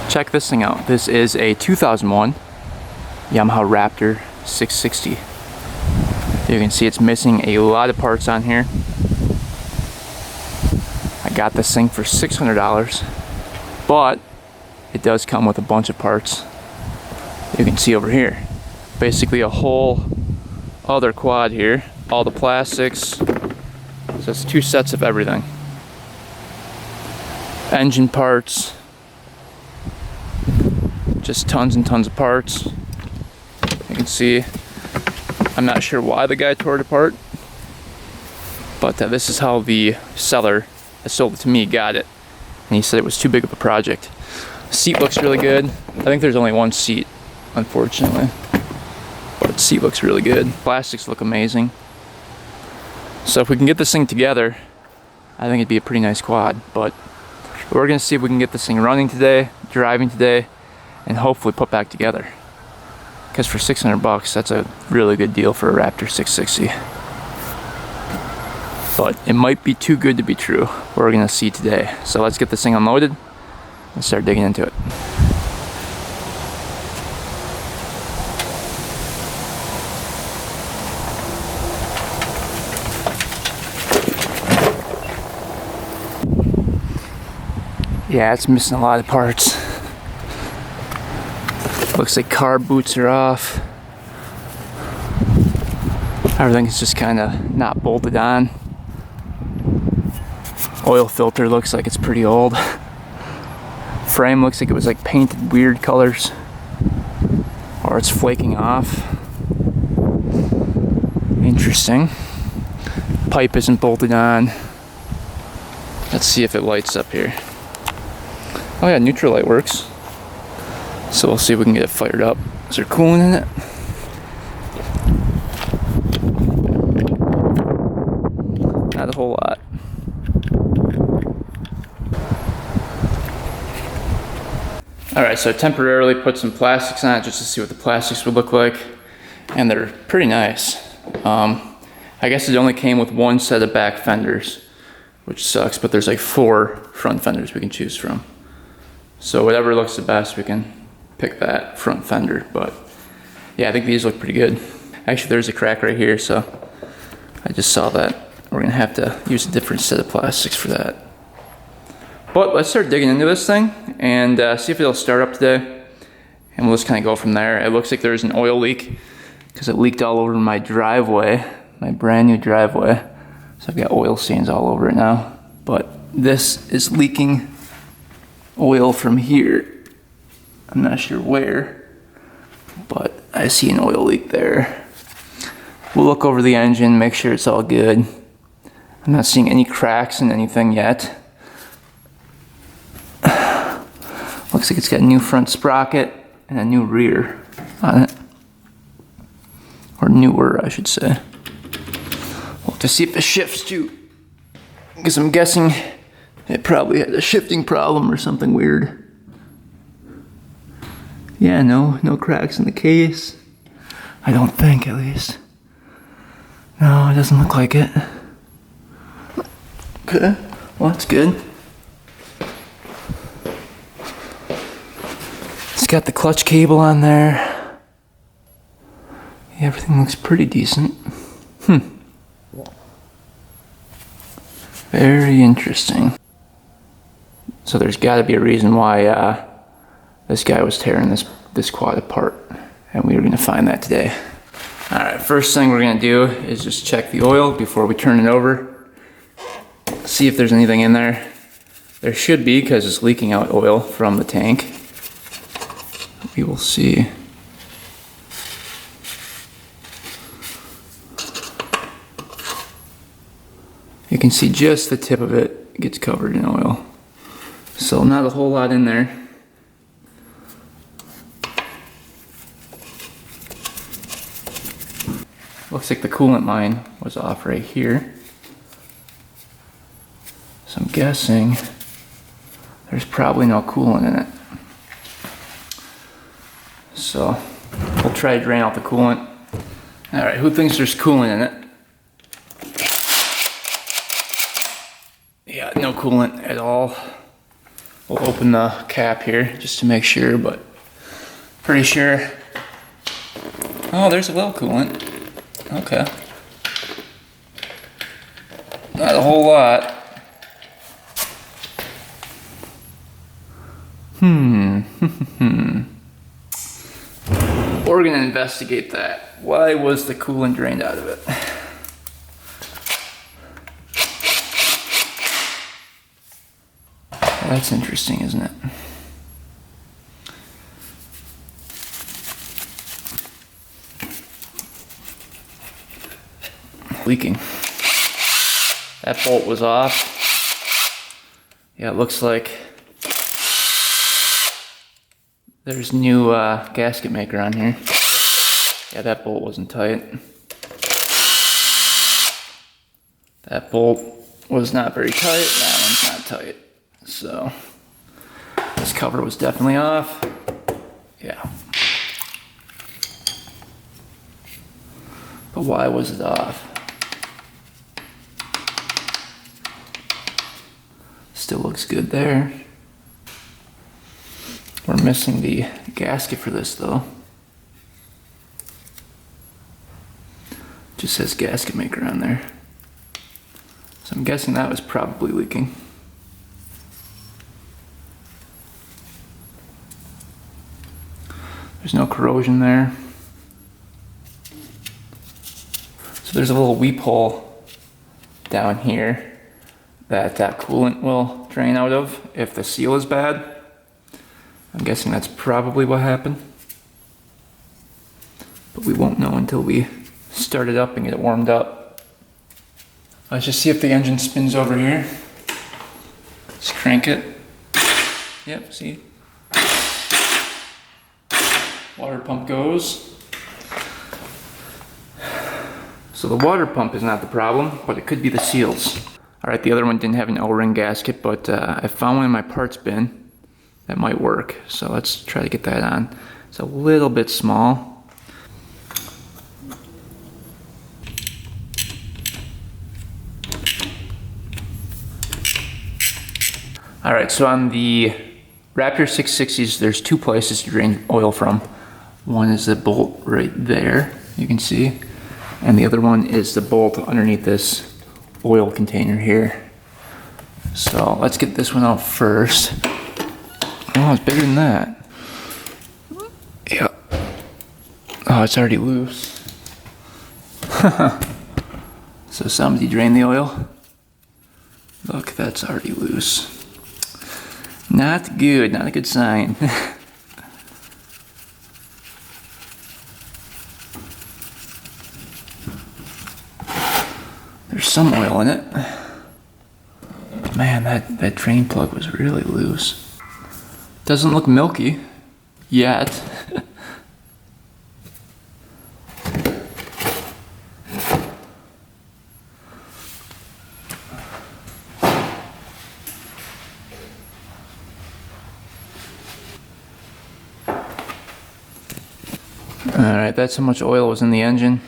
Check this thing out. This is a 2001 Yamaha Raptor 660. You can see it's missing a lot of parts on here. I got this thing for $600, but it does come with a bunch of parts. You can see over here, basically a whole other quad here, all the plastics. So it's 2 sets of everything. Engine parts, just tons and tons of parts. You can see, I'm not sure why the guy tore it apart, but this is how the seller that sold it to me got it, and he said it was too big of a project. Seat looks really good. I think there's only one seat, unfortunately, but the seat looks really good. Plastics look amazing. So if we can get this thing together, I think it'd be a pretty nice quad. But we're gonna see if we can get this thing running today, driving today, and hopefully put back together. Because for $600, that's a really good deal for a Raptor 660. But it might be too good to be true. We're gonna see today. So let's get this thing unloaded and start digging into it. Yeah, it's missing a lot of parts. Looks like car boots are off. Everything's just kind of not bolted on. Oil filter looks like it's pretty old. Frame looks like it was like painted weird colors, or it's flaking off. Interesting. Pipe isn't bolted on. Let's see if it lights up here. Oh yeah, neutral light works. So we'll see if we can get it fired up. Is there coolant in it? Not a whole lot. Alright, so I temporarily put some plastics on it just to see what the plastics would look like. And they're pretty nice. I guess it only came with 1 set of back fenders, which sucks, but there's like 4 front fenders we can choose from. So whatever looks the best, we can pick that front fender. But yeah, I think these look pretty good. Actually, there's a crack right here, so I just saw that. We're gonna have to use a different set of plastics for that. But let's start digging into this thing and see if it'll start up today. And we'll just kind of go from there. It looks like there's an oil leak because it leaked all over my driveway, my brand new driveway. So I've got oil stains all over it now. But this is leaking oil from here. I'm not sure where, but I see an oil leak there. We'll look over the engine, make sure it's all good. I'm not seeing any cracks in anything yet. Looks like it's got a new front sprocket and a new rear on it. Or newer, I should say. We'll have to see if it shifts too, because I'm guessing it probably had a shifting problem or something weird. Yeah, no cracks in the case. I don't think, at least. No, it doesn't look like it. Okay, well that's good. It's got the clutch cable on there. Yeah, everything looks pretty decent. Very interesting. So there's got to be a reason why this guy was tearing this quad apart, and we are going to find that today. All right, first thing we're going to do is just check the oil before we turn it over. See if there's anything in there. There should be, because it's leaking out oil from the tank. We will see. You can see just the tip of it gets covered in oil. So not a whole lot in there. Looks like the coolant line was off right here. So I'm guessing there's probably no coolant in it. So we'll try to drain out the coolant. All right, who thinks there's coolant in it? Yeah, no coolant at all. We'll open the cap here just to make sure, but pretty sure. Oh, there's a little coolant. Okay. Not a whole lot. We're gonna investigate that. Why was the coolant drained out of it? That's interesting, isn't it? Leaking. That bolt was off. Yeah, it looks like there's new gasket maker on here. Yeah, that bolt wasn't tight. That bolt was not very tight. That one's not tight. So this cover was definitely off. Yeah. But why was it off? Still looks good there. We're missing the gasket for this though. Just says gasket maker on there. So I'm guessing that was probably leaking. There's no corrosion there. So there's a little weep hole down here that coolant will drain out of if the seal is bad. I'm guessing that's probably what happened. But we won't know until we start it up and get it warmed up. Let's just see if the engine spins over here. Just crank it. Yep, see? Water pump goes. So the water pump is not the problem, but it could be the seals. Alright, the other one didn't have an O-ring gasket, but I found one in my parts bin that might work. So let's try to get that on. It's a little bit small. Alright, so on the Raptor 660s, there's two places to drain oil from. One is the bolt right there, you can see. And the other one is the bolt underneath this oil container here. So let's get this one out first. Oh, it's bigger than that. Yeah. Oh, it's already loose. So somebody drained the oil. Look, that's already loose. Not good, not a good sign. There's some oil in it. Man, that drain plug was really loose. Doesn't look milky yet. Alright, that's how much oil was in the engine.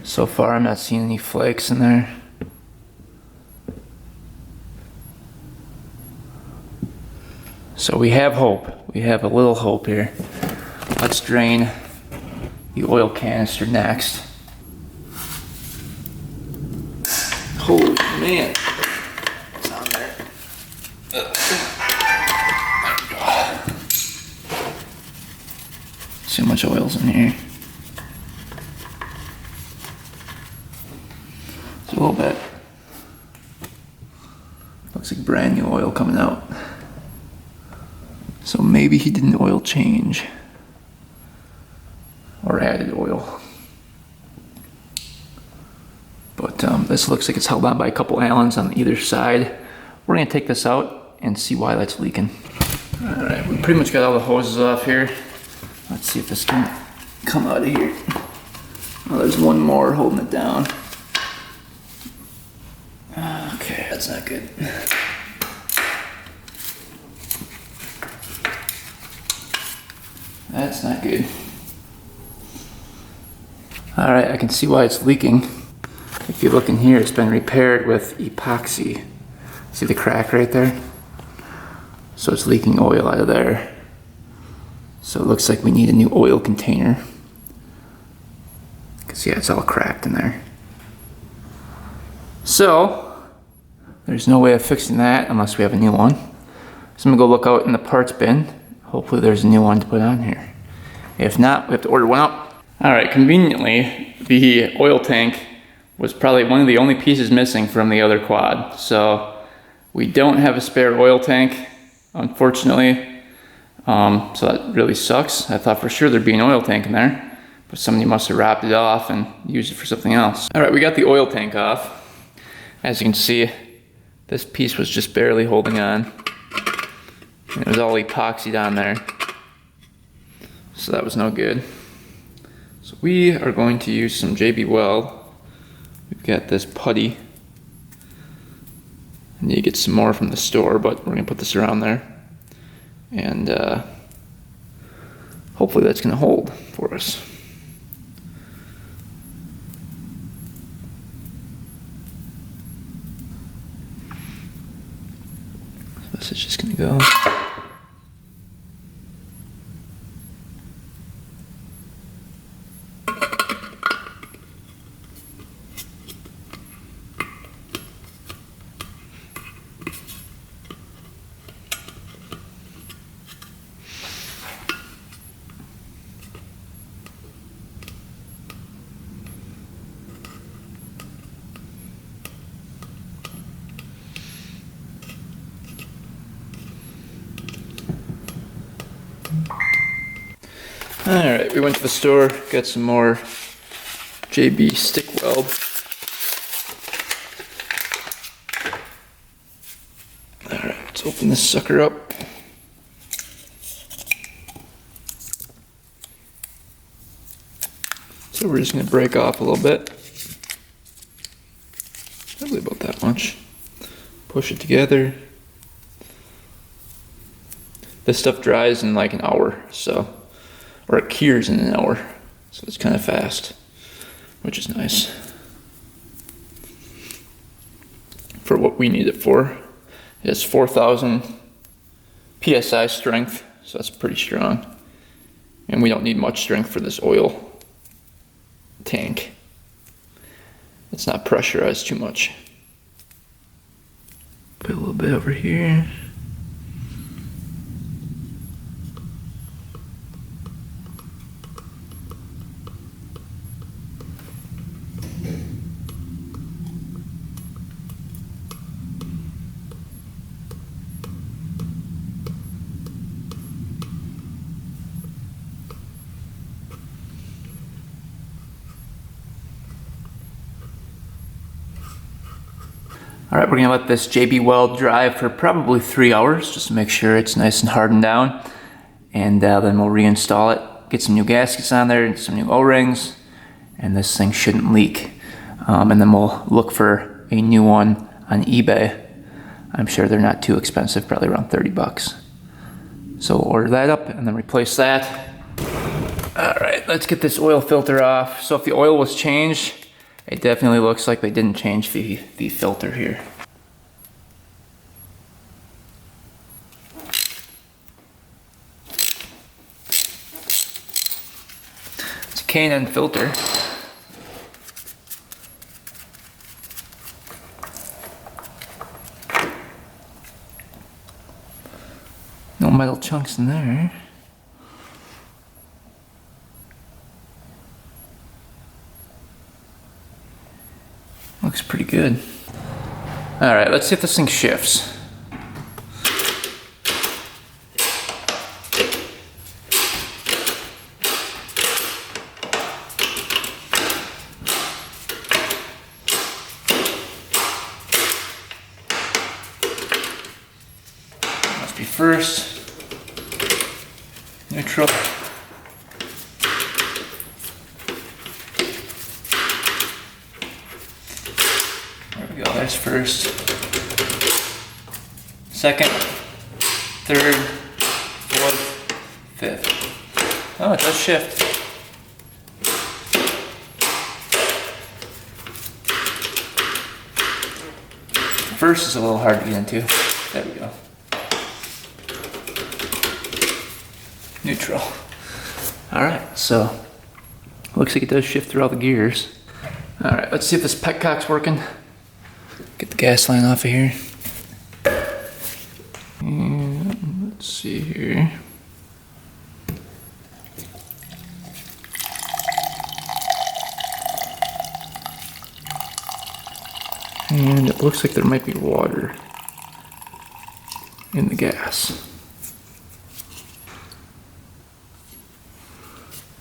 So far I'm not seeing any flakes in there. So we have hope. We have a little hope here. Let's drain the oil canister next. Holy man. It's on there. There we go. See how much oil's in here. It's a little bit. Looks like brand new oil coming out. So maybe he did an oil change or added oil. But this looks like it's held on by a couple Allens on either side. We're gonna take this out and see why that's leaking. All right, we pretty much got all the hoses off here. Let's see if this can come out of here. Oh, there's one more holding it down. Okay, that's not good. That's not good. All right, I can see why it's leaking. If you look in here, it's been repaired with epoxy. See the crack right there? So it's leaking oil out of there. So it looks like we need a new oil container. Because yeah, it's all cracked in there. So, there's no way of fixing that unless we have a new one. So I'm gonna go look out in the parts bin. Hopefully there's a new one to put on here. If not, we have to order one out. All right, conveniently, the oil tank was probably one of the only pieces missing from the other quad. So we don't have a spare oil tank, unfortunately. So that really sucks. I thought for sure there'd be an oil tank in there, but somebody must have wrapped it off and used it for something else. All right, we got the oil tank off. As you can see, this piece was just barely holding on. And it was all epoxied on there. So that was no good. So we are going to use some JB Weld. We've got this putty. I need to get some more from the store, but we're gonna put this around there. And hopefully that's gonna hold for us. So this is just gonna go. Alright, we went to the store, got some more JB stick weld. Alright, let's open this sucker up. So we're just going to break off a little bit. Probably about that much. Push it together. This stuff dries in like an hour, so. Or it cures in an hour, so it's kind of fast, which is nice for what we need it for. It has 4,000 psi strength, so that's pretty strong, and we don't need much strength for this oil tank. It's not pressurized too much. Put a little bit over here. All right, we're gonna let this JB Weld dry for probably 3 hours, just to make sure it's nice and hardened down. And then we'll reinstall it, get some new gaskets on there and some new O-rings, and this thing shouldn't leak. And then we'll look for a new one on eBay. I'm sure they're not too expensive, probably around 30 bucks. So we'll order that up and then replace that. All right, let's get this oil filter off. So if the oil was changed, it definitely looks like they didn't change the filter here. It's a K&N filter. No metal chunks in there. Looks pretty good. All right, let's see if this thing shifts. Must be first. Neutral. There's first, second, third, fourth, fifth. Oh, it does shift. first is a little hard to get into. There we go. Neutral. All right, so looks like it does shift through all the gears. All right, let's see if this petcock's working. Get the gas line off of here. And let's see here. And it looks like there might be water in the gas.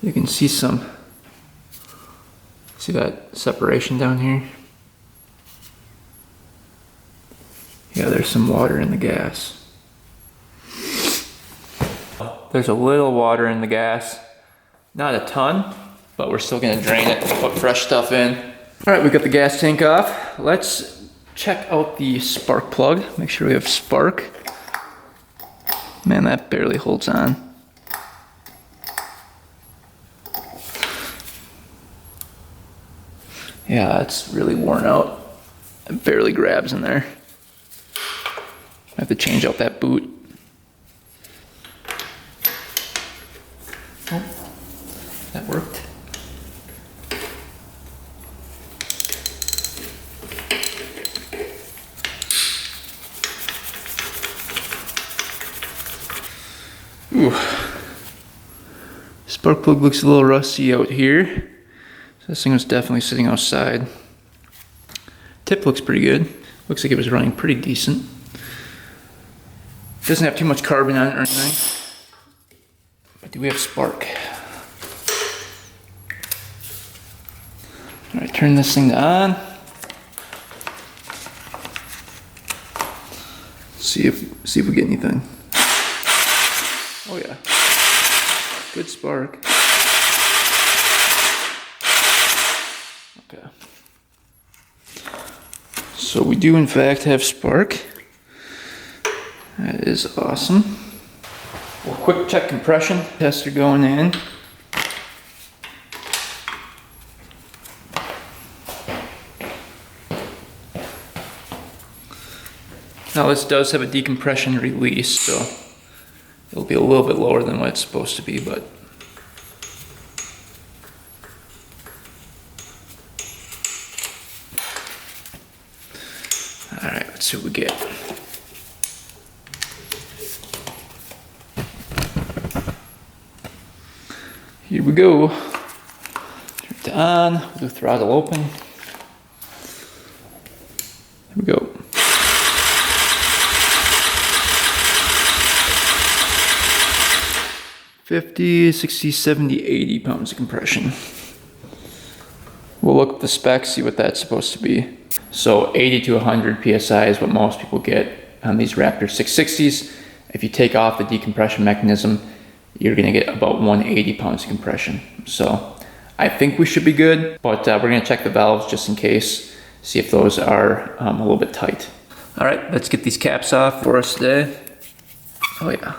You can see see that separation down here? Yeah, there's some water in the gas. There's a little water in the gas. Not a ton, but we're still gonna drain it and put fresh stuff in. All right, we got the gas tank off. Let's check out the spark plug. Make sure we have spark. Man, that barely holds on. Yeah, it's really worn out. It barely grabs in there. I have to change out that boot. Oh, that worked. Ooh. Spark plug looks a little rusty out here. So this thing was definitely sitting outside. Tip looks pretty good. Looks like it was running pretty decent. Doesn't have too much carbon on it or anything. But do we have spark? All right, turn this thing on. See if we get anything. Oh yeah, good spark. Okay. So we do in fact have spark. That is awesome. Well, quick check compression. Tester going in. Now this does have a decompression release, so it'll be a little bit lower than what it's supposed to be, but all right, let's see what we get. Here we go. Turn it on, we'll do throttle open. Here we go. $50, $60, $70, $80 pounds of compression. We'll look at the specs, see what that's supposed to be. So 80 to 100 PSI is what most people get on these Raptor 660s. If you take off the decompression mechanism, you're gonna get about 180 pounds of compression. So I think we should be good, but we're gonna check the valves just in case, see if those are a little bit tight. All right, let's get these caps off for us today. Oh yeah.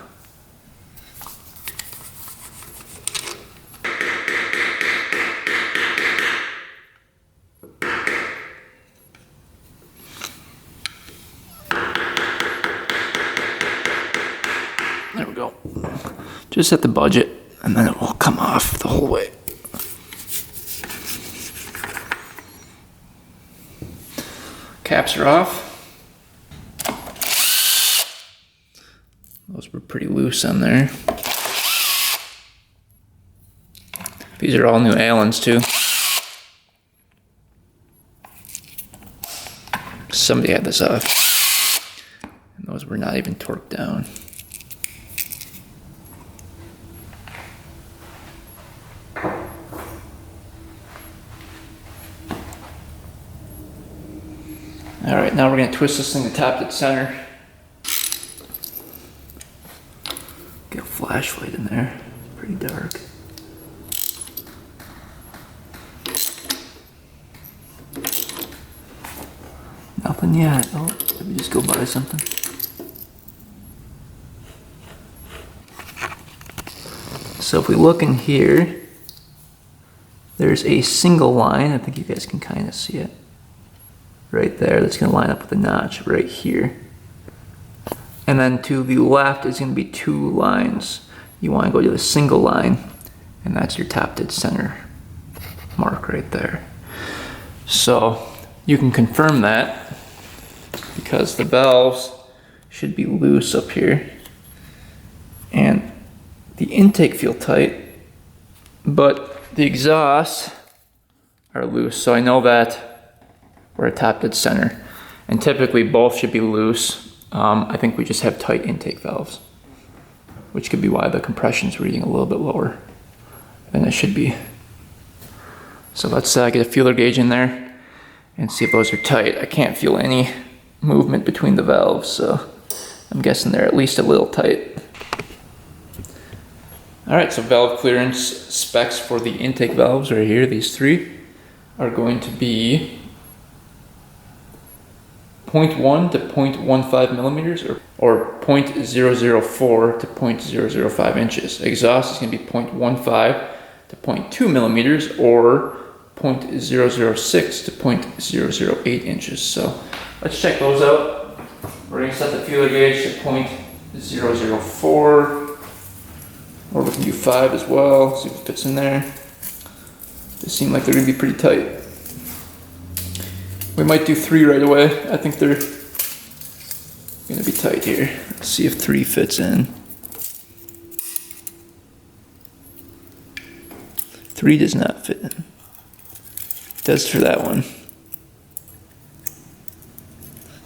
There we go. Just at the budget, and then it will come off the whole way. Caps are off. Those were pretty loose on there. These are all new Allens too. Somebody had this off. And those were not even torqued down. All right, now we're gonna twist this thing to top dead center. Get a flashlight in there, it's pretty dark. Nothing yet. Oh, let me just go buy something. So if we look in here, there's a single line. I think you guys can kind of see it. right there that's going to line up with the notch right here. And then to the left is going to be 2 lines. You want to go to the single line, and that's your top dead center mark right there. So you can confirm that because the valves should be loose up here, and the intake feel tight, but the exhausts are loose. So I know that we're at top dead center, and typically both should be loose. I think we just have tight intake valves, which could be why the compression's reading a little bit lower than it should be. So let's get a feeler gauge in there and see if those are tight. I can't feel any movement between the valves, so I'm guessing they're at least a little tight. All right, so valve clearance specs for the intake valves right here, these 3, are going to be 0.1 to 0.15 millimeters or 0.004 to 0.005 inches. Exhaust is going to be 0.15 to 0.2 millimeters or 0.006 to 0.008 inches. So let's check those out. We're going to set the feeler gauge to 0.004, or we can do 5 as well, see if it fits in there. They seem like they're going to be pretty tight. We might do 3 right away. I think they're going to be tight here. Let's see if 3 fits in. 3 does not fit in. It does for that one.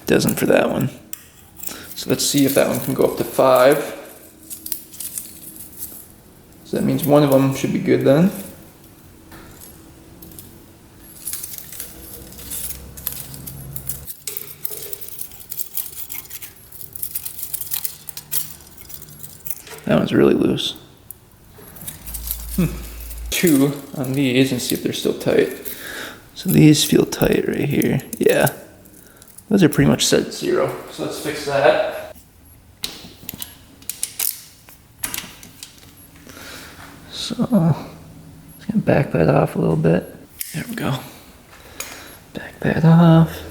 Doesn't for that one. So let's see if that one can go up to 5. So that means one of them should be good then. That one's really loose. 2 on these and see if they're still tight. So these feel tight right here. Yeah, those are pretty much set at 0. So let's fix that. So just gonna back that off a little bit. There we go. Back that off.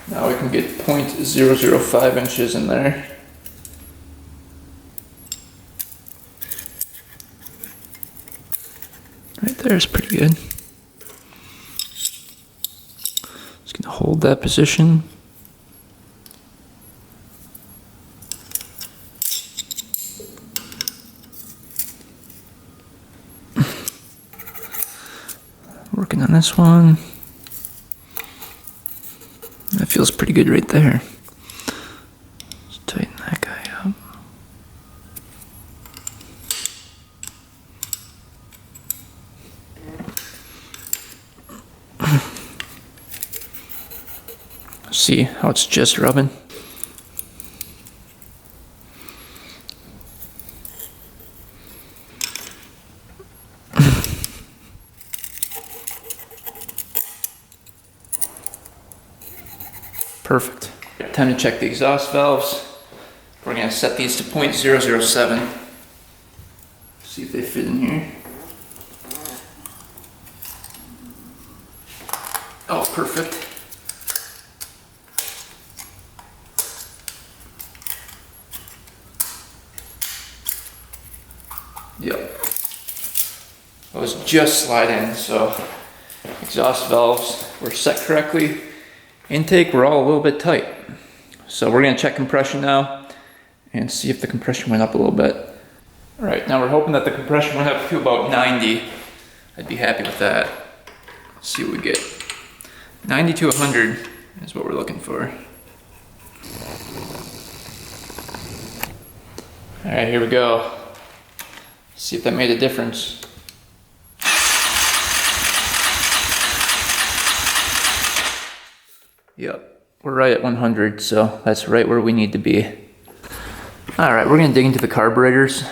Now we can get 0.005 inches in there. Right there is pretty good. Just gonna hold that position. Working on this one. That feels pretty good right there. Let's tighten that guy up. See how it's just rubbing? Perfect. Time to check the exhaust valves. We're going to set these to 0.007. See if they fit in here. Oh, perfect. Yep. Those just slide in, so exhaust valves were set correctly. Intake, we're all a little bit tight. So we're gonna check compression now and see if the compression went up a little bit. All right, now we're hoping that the compression went up to about 90. I'd be happy with that. Let's see what we get. 90 to 100 is what we're looking for. All right, here we go. See if that made a difference. Yep, we're right at 100, so that's right where we need to be. All right, we're gonna dig into the carburetors.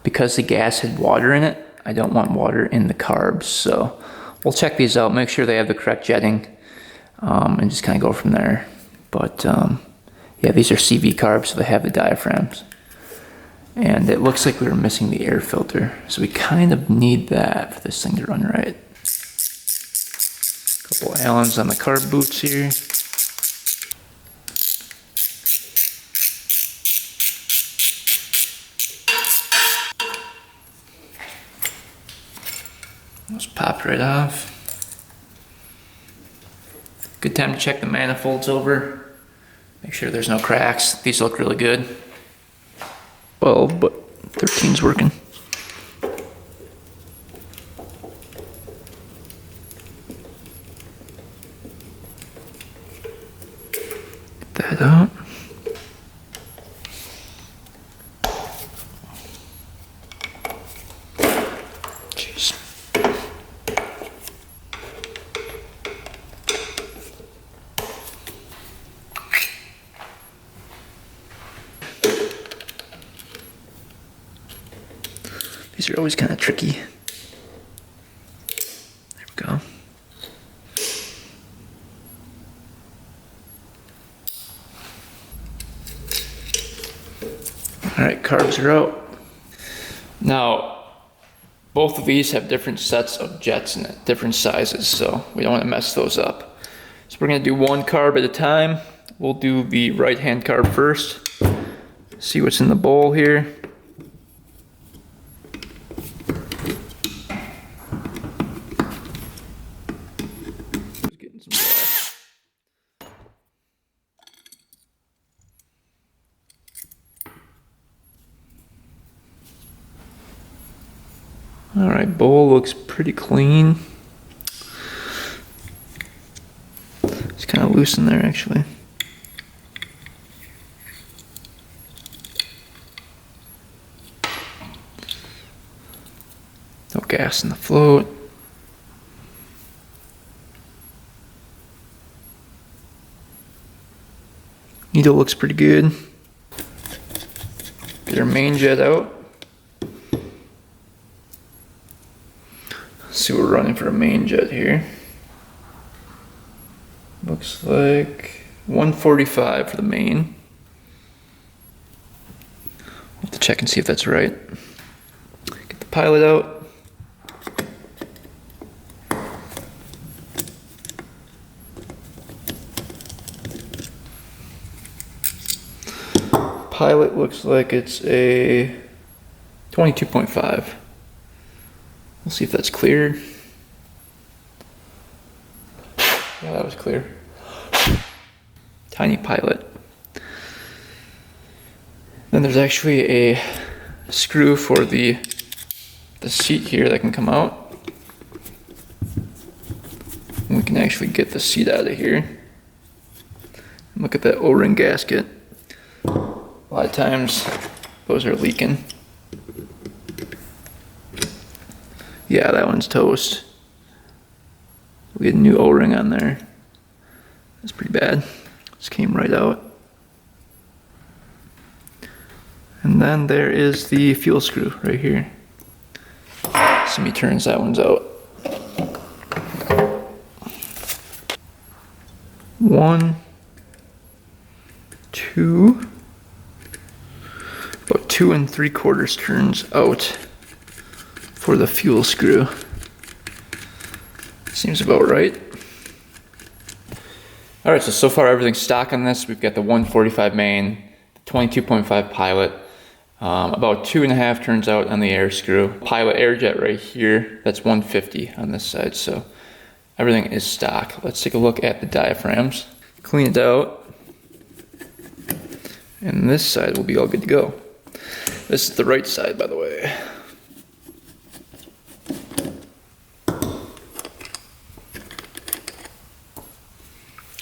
Because the gas had water in it, I don't want water in the carbs, so we'll check these out, make sure they have the correct jetting, and just kind of go from there. But yeah, these are CV carbs, so they have the diaphragms. And it looks like we were missing the air filter, so we kind of need that for this thing to run right. Couple Allens on the carb boots here. Those popped right off. Good time to check the manifolds over. Make sure there's no cracks. These look really good. 12, but 13's working. Get that out. Jeez. These are always kind of tricky. There we go. All right, carbs are out. Now, both of these have different sets of jets in it, different sizes, so we don't want to mess those up. So we're gonna do one carb at a time. We'll do the right-hand carb first. See what's in the bowl here. All right, bowl looks pretty clean. It's kind of loose in there, actually. No gas in the float. Needle looks pretty good. Get our main jet out. See, we're running for a main jet here. Looks like 145 for the main. We'll have to check and see if that's right. Get the pilot out. Pilot looks like it's a 22.5. We'll see if that's cleared. Yeah, that was clear. Tiny pilot. Then there's actually a screw for the seat here that can come out. And we can actually get the seat out of here. Look at that O-ring gasket. A lot of times those are leaking. Yeah, that one's toast. We had a new O-ring on there. That's pretty bad. Just came right out. And then there is the fuel screw right here. Semi-turns, that one's out. 1, 2, about 2 3/4 turns out for the fuel screw. Seems about right. All right, so far everything's stock on this. We've got the 145 main, the 22.5 pilot, about 2.5 turns out on the air screw. Pilot air jet right here, that's 150 on this side, so everything is stock. Let's take a look at the diaphragms. Clean it out. And this side will be all good to go. This is the right side, by the way.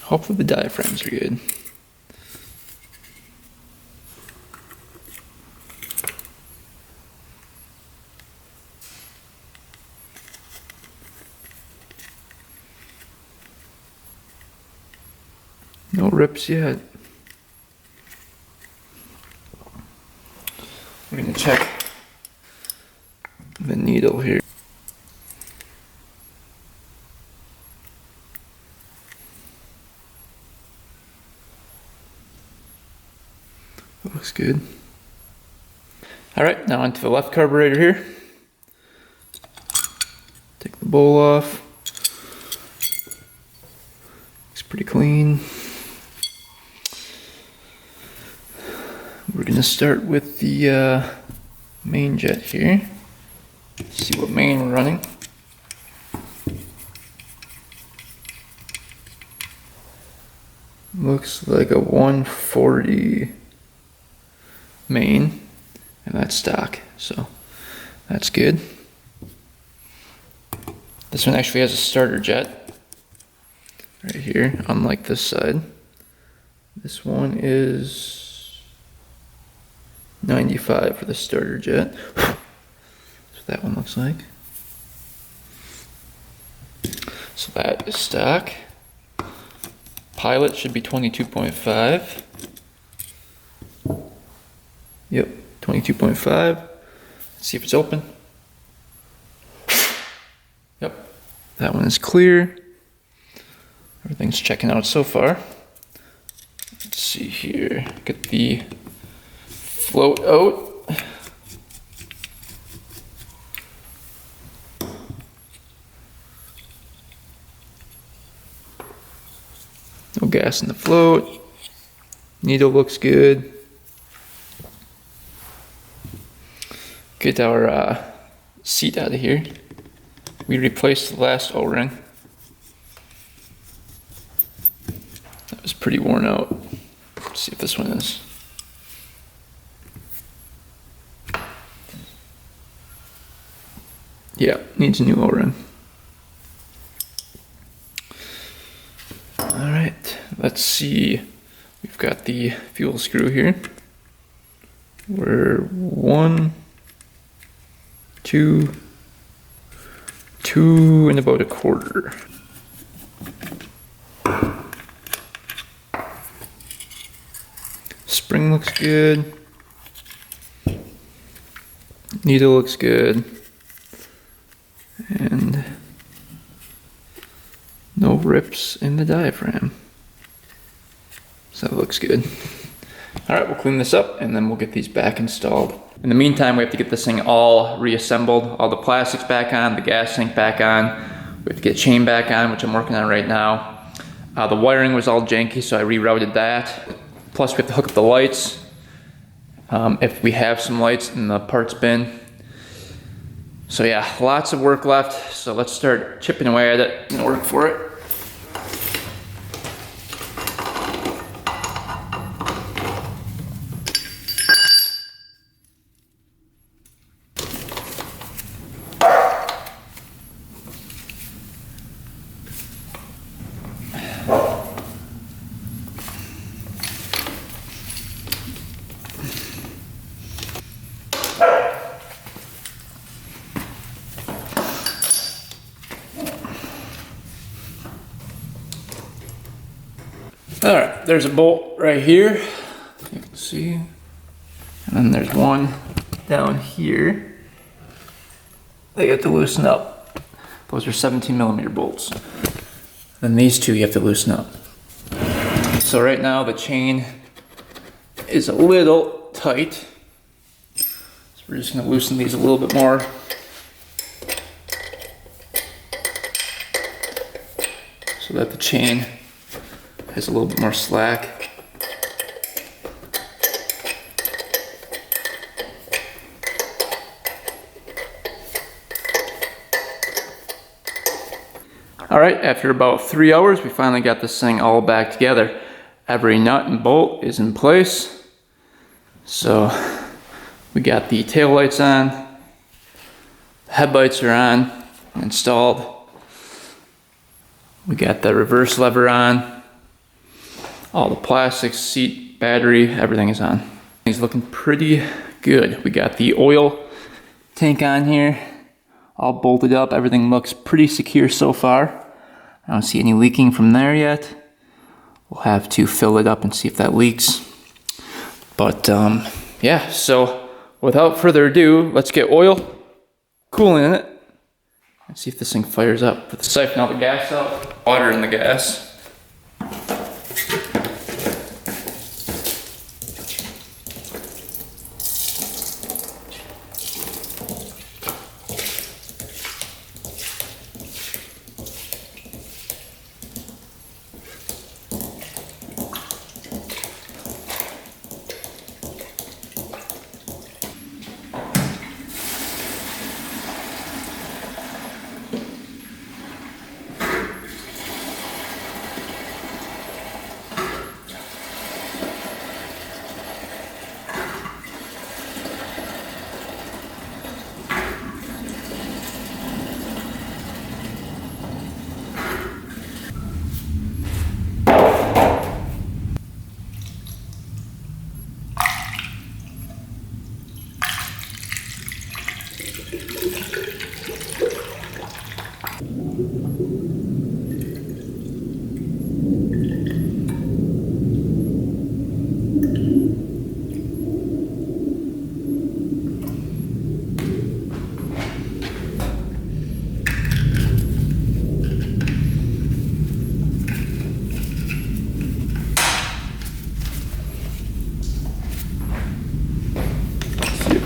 Hopefully the diaphragms are good. No rips yet. We're gonna check the needle here. Looks good. All right, now onto the left carburetor here. Take the bowl off. pretty clean. We're gonna start with the main jet here. See what main we're running. Looks like a 140 main, and that's stock, so that's good. This one actually has a starter jet right here, unlike this side. This one is 95 for the starter jet. That's what that one looks like. So that is stock. Pilot should be 22.5. Yep, 22.5. Let's see if it's open. Yep, that one is clear. Everything's checking out so far. Let's see here. Get the float out. No gas in the float. Needle looks good. Get our seat out of here. We replaced the last O-ring. That was pretty worn out. Let's see if this one is. Yeah, needs a new O-ring. Alright, let's see. We've got the fuel screw here. We're 1, 2 and about 1/4. Spring looks good. Needle looks good. And no rips in the diaphragm. So that looks good. Alright, we'll clean this up and then we'll get these back installed. In the meantime, we have to get this thing all reassembled, all the plastics back on, the gas tank back on. We have to get the chain back on, which I'm working on right now. The wiring was all janky, so I rerouted that. Plus we have to hook up the lights, if we have some lights in the parts bin. So yeah, lots of work left. So let's start chipping away at it and work for it. All right, there's a bolt right here, you can see, and then there's one down here that you have to loosen up. Those are 17mm bolts. Then these two you have to loosen up. So right now the chain is a little tight, so we're just gonna loosen these a little bit more. So that the chain has a little bit more slack. All right, after about 3 hours, we finally got this thing all back together. Every nut and bolt is in place. So we got the tail lights on, the headlights are on, installed. We got the reverse lever on. All the plastics, seat, battery, everything is on. It's looking pretty good. We got the oil tank on here, all bolted up. Everything looks pretty secure so far. I don't see any leaking from there yet. We'll have to fill it up and see if that leaks. But yeah, so without further ado, let's get oil, coolant in it, and see if this thing fires up. Put the siphon all the gas out, water in the gas.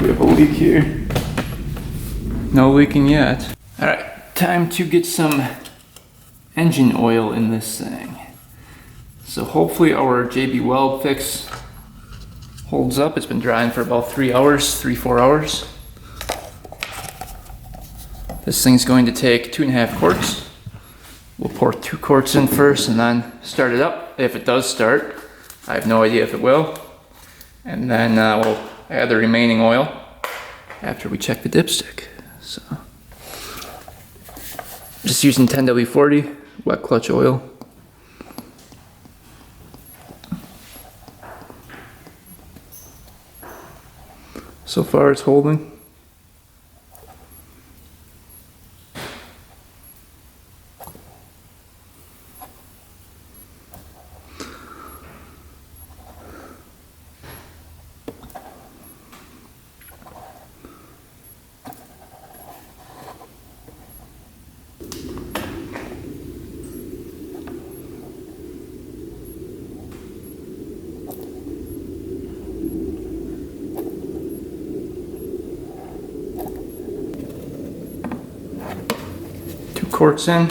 we have a leak here. No leaking yet. All right, time to get some engine oil in this thing. So hopefully our JB Weld fix holds up. It's been drying for about 3 hours, 4 hours. This thing's going to take 2.5 quarts. We'll pour 2 quarts in first and then start it up. If it does start, I have no idea if it will. And then we'll add the remaining oil after we check the dipstick. So, just using 10W40 wet clutch oil. So far it's holding. Quarts in.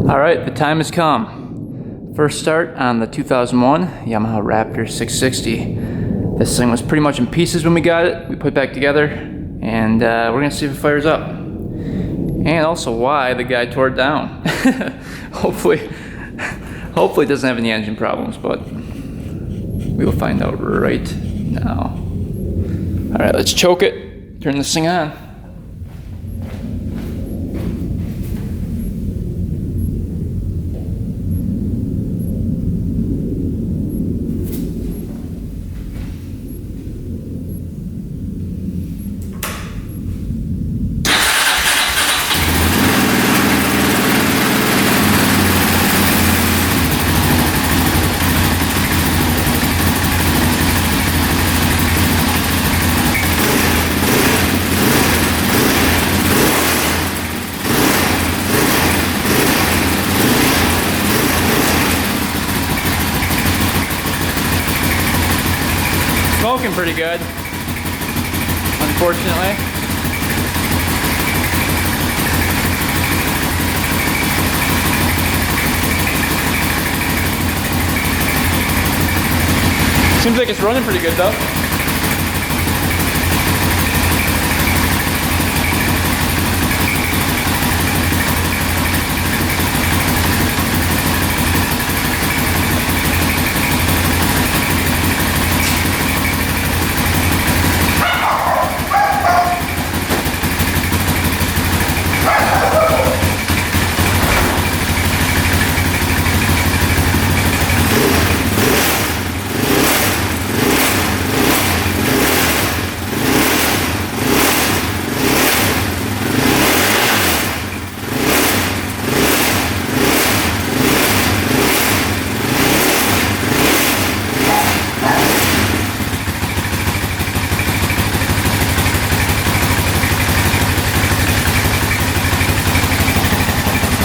All right, the time has come. First start on the 2001 Yamaha Raptor 660. This thing was pretty much in pieces when we got it. We put it back together, and we're gonna see if it fires up. And also why the guy tore it down. Hopefully it doesn't have any engine problems, but we will find out right now. All right, let's choke it. Turn this thing on. Smoking pretty good, unfortunately. Seems like it's running pretty good though.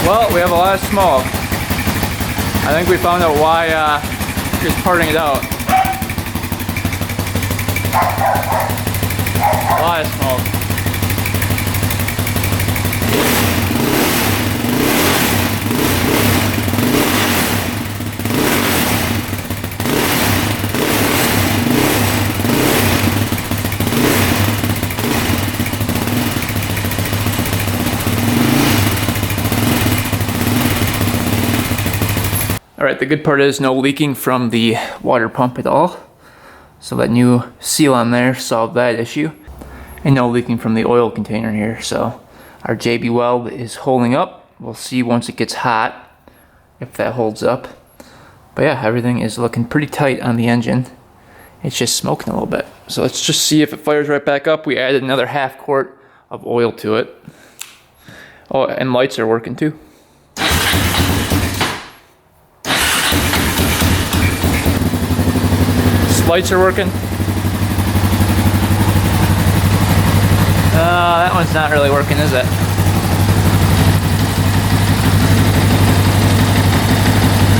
Well, we have a lot of smoke. I think we found out why it's parting it out. A lot of smoke. Alright, the good part is no leaking from the water pump at all. So that new seal on there solved that issue. And no leaking from the oil container here. So our JB Weld is holding up. We'll see once it gets hot if that holds up. But yeah, everything is looking pretty tight on the engine. It's just smoking a little bit. So let's just see if it fires right back up. We added another half quart of oil to it. Oh, and lights are working too. Lights are working. That one's not really working, is it?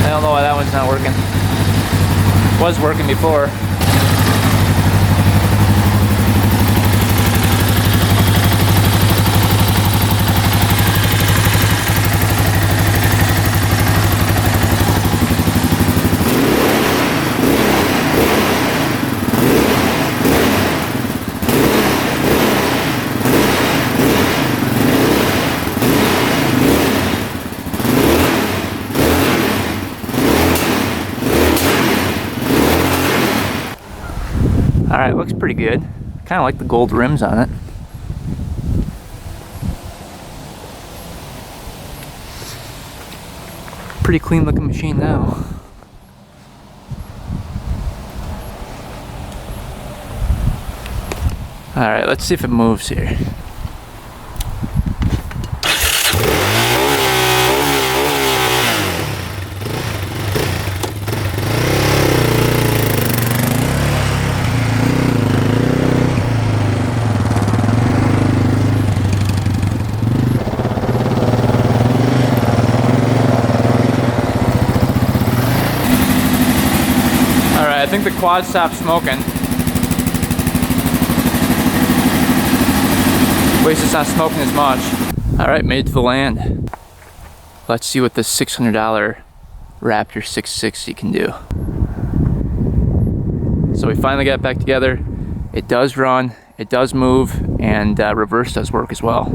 I don't know why that one's not working. Was working before. Alright, looks pretty good. Kind of like the gold rims on it. Pretty clean looking machine now. Alright, let's see if it moves here. Alright, I think the quad stopped smoking. At least it's not smoking as much. Alright, made it to the land. Let's see what this $600 Raptor 660 can do. So we finally got it back together. It does run, it does move, and reverse does work as well.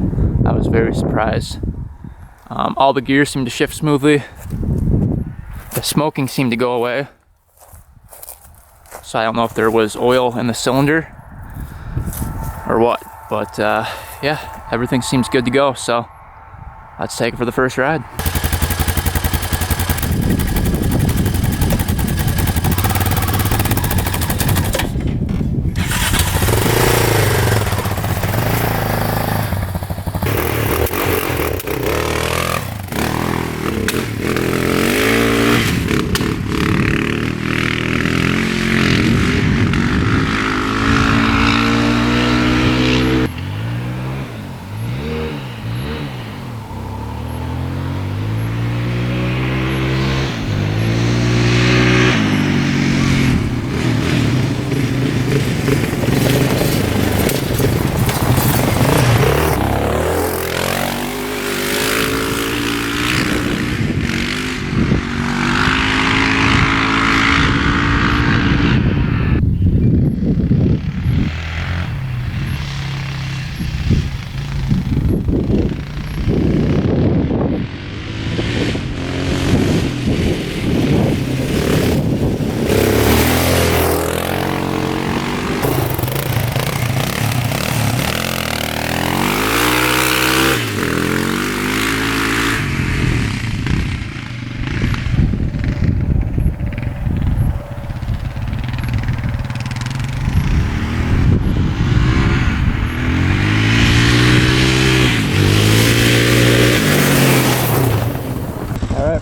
I was very surprised. All the gears seem to shift smoothly. The smoking seemed to go away. So I don't know if there was oil in the cylinder or what, but yeah, everything seems good to go. So let's take it for the first ride.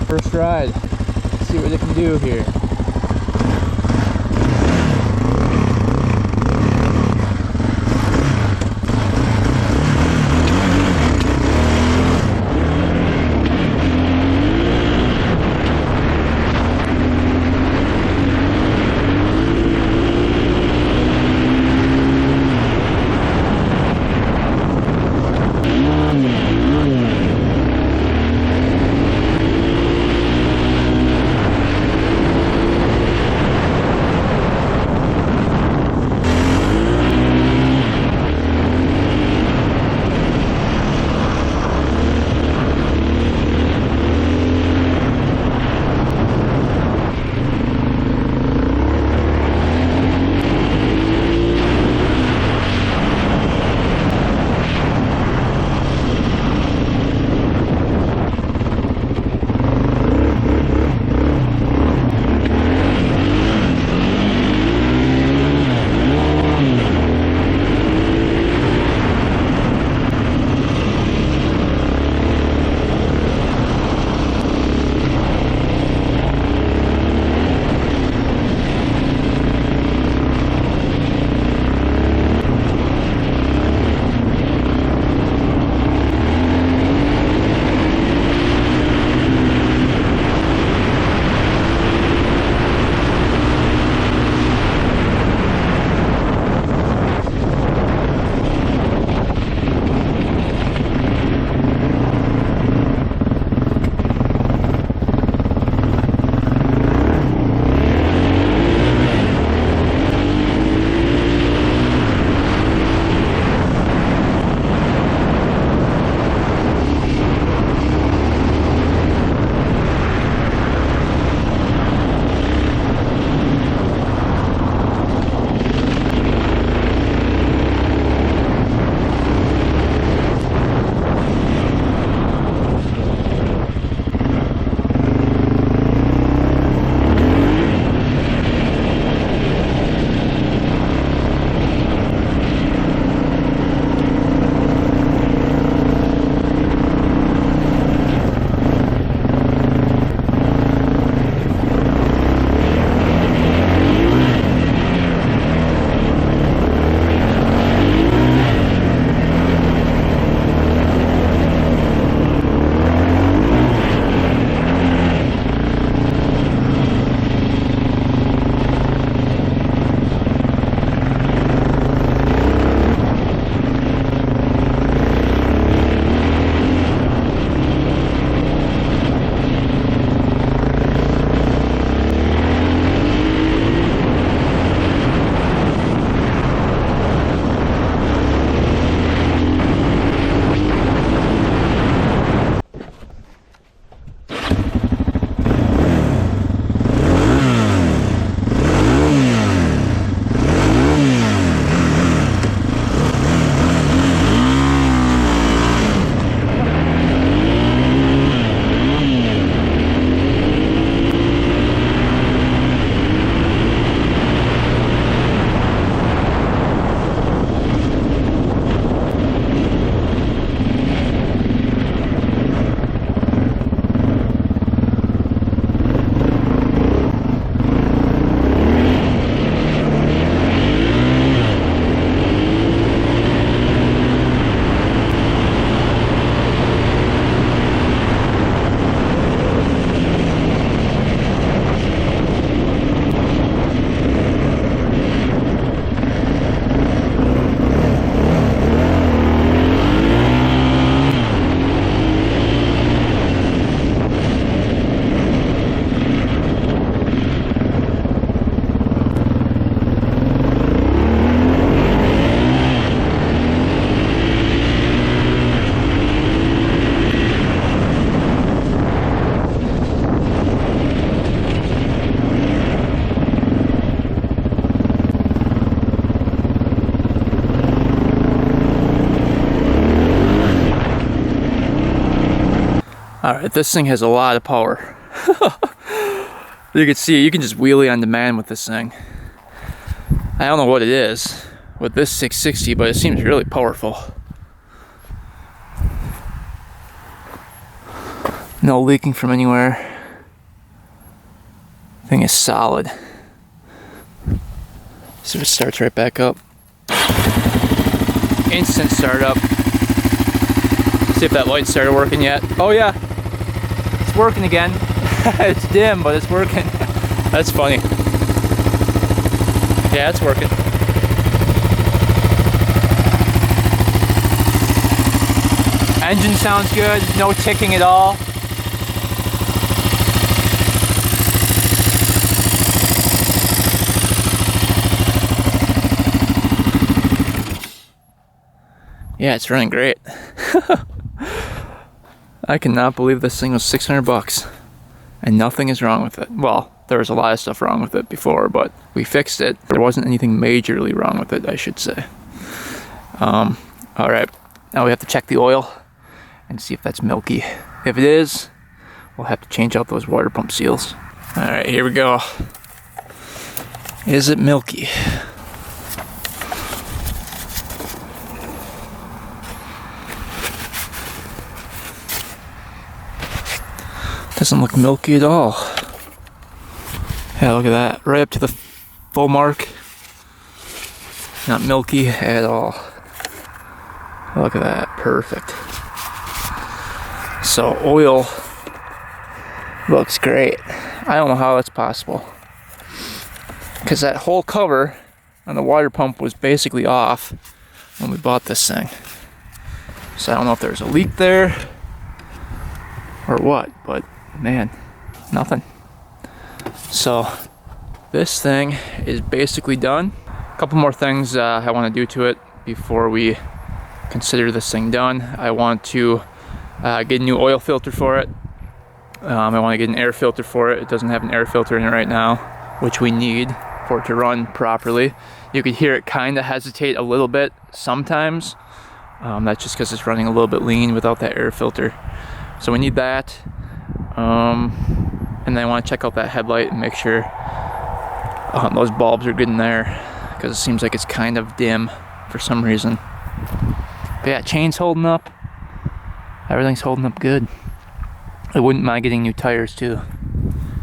First ride. Let's see what it can do here. All right, this thing has a lot of power. You can see, you can just wheelie on demand with this thing. I don't know what it is with this 660, but it seems really powerful. No leaking from anywhere. Thing is solid. See if it starts right back up. Instant startup. See if that light started working yet. Oh yeah, it's working again. It's dim, but it's working. That's funny. Yeah, it's working. Engine sounds good, no ticking at all. Yeah, it's running great. I cannot believe this thing was 600 bucks and nothing is wrong with it. Well, there was a lot of stuff wrong with it before, but we fixed it. There wasn't anything majorly wrong with it, I should say. All right, now we have to check the oil and see if that's milky. If it is, we'll have to change out those water pump seals. All right, here we go. Is it milky? Doesn't look milky at all. Yeah, look at that. Right up to the full mark. Not milky at all. Look at that. Perfect. So oil looks great. I don't know how that's possible. Because that whole cover on the water pump was basically off when we bought this thing. So I don't know if there's a leak there or what, but man, nothing. So this thing is basically done. A couple more things I want to do to it before we consider this thing done. I want to get a new oil filter for it. I want to get an air filter for it. It doesn't have an air filter in it right now, which we need for it to run properly. You could hear it kind of hesitate a little bit sometimes. That's just because it's running a little bit lean without that air filter. So we need that. And then I want to check out that headlight and make sure those bulbs are good in there, because it seems like it's kind of dim for some reason. But yeah, chain's holding up. Everything's holding up good. I wouldn't mind getting new tires too.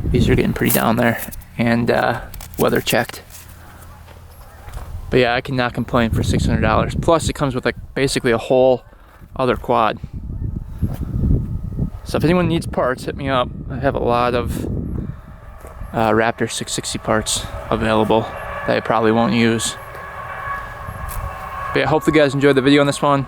These are getting pretty down there, and weather checked. But yeah, I cannot complain for $600. Plus it comes with like basically a whole other quad. So if anyone needs parts, hit me up. I have a lot of Raptor 660 parts available that I probably won't use. But yeah, hopefully you guys enjoyed the video on this one.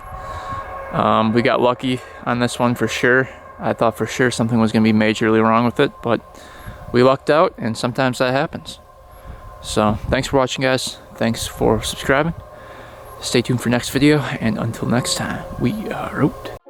We got lucky on this one for sure. I thought for sure something was going to be majorly wrong with it, but we lucked out, and sometimes that happens. So thanks for watching, guys. Thanks for subscribing. Stay tuned for next video, and until next time, we are out.